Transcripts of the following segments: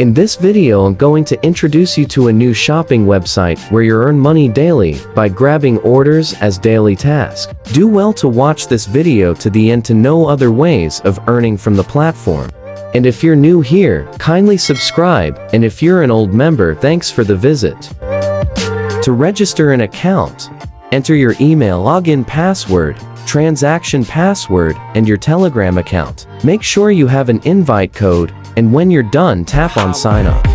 In this video, I'm going to introduce you to a new shopping website where you earn money daily by grabbing orders as daily task. Do well to watch this video to the end to know other ways of earning from the platform. And if you're new here, kindly subscribe, and if you're an old member, thanks for the visit. To register an account, enter your email login password, transaction password, and your Telegram account. Make sure you have an invite code, and when you're done, tap on sign up.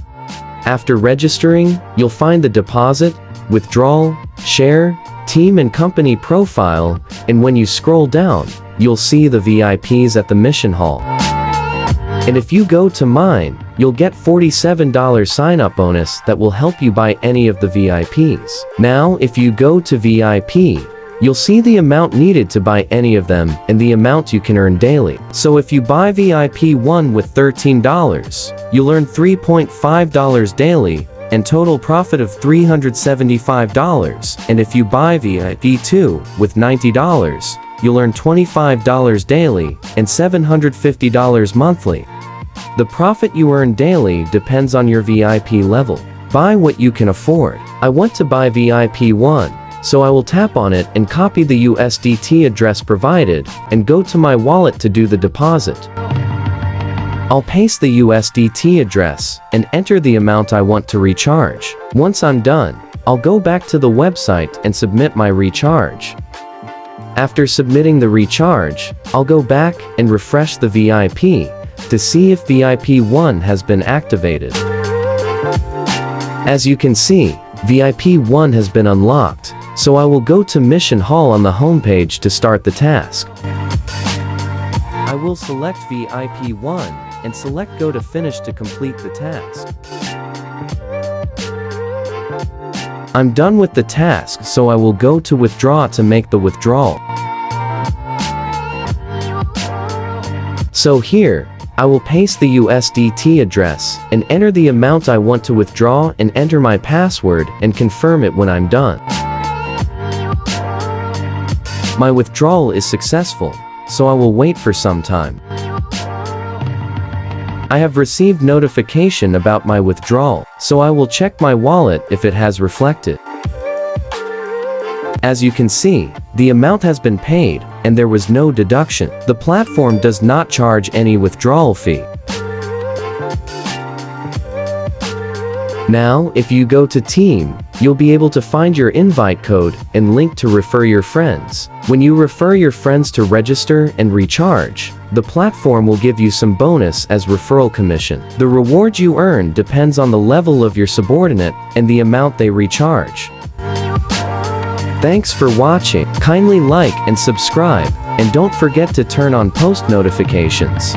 After registering, you'll find the deposit, withdrawal, share, team and company profile, and when you scroll down, you'll see the VIPs at the mission hall. And if you go to mine, you'll get $47 sign-up bonus that will help you buy any of the VIPs. Now, if you go to VIP, you'll see the amount needed to buy any of them and the amount you can earn daily. So if you buy VIP 1 with $13, you'll earn $3.5 daily and total profit of $375. And if you buy VIP 2 with $90, you'll earn $25 daily and $750 monthly. The profit you earn daily depends on your VIP level. Buy what you can afford. I want to buy VIP 1. So I will tap on it and copy the USDT address provided and go to my wallet to do the deposit. I'll paste the USDT address and enter the amount I want to recharge. Once I'm done, I'll go back to the website and submit my recharge. After submitting the recharge, I'll go back and refresh the VIP to see if VIP 1 has been activated. As you can see, VIP 1 has been unlocked. So I will go to Mission Hall on the homepage to start the task. I will select VIP 1 and select Go to Finish to complete the task. I'm done with the task, so I will go to Withdraw to make the withdrawal. So here, I will paste the USDT address and enter the amount I want to withdraw and enter my password and confirm it when I'm done. My withdrawal is successful, so I will wait for some time. I have received notification about my withdrawal, so I will check my wallet if it has reflected. As you can see, the amount has been paid, and there was no deduction. The platform does not charge any withdrawal fee. Now, if you go to Team, you'll be able to find your invite code and link to refer your friends. When you refer your friends to register and recharge, the platform will give you some bonus as referral commission. The reward you earn depends on the level of your subordinate and the amount they recharge. Thanks for watching. Kindly like and subscribe, and don't forget to turn on post notifications.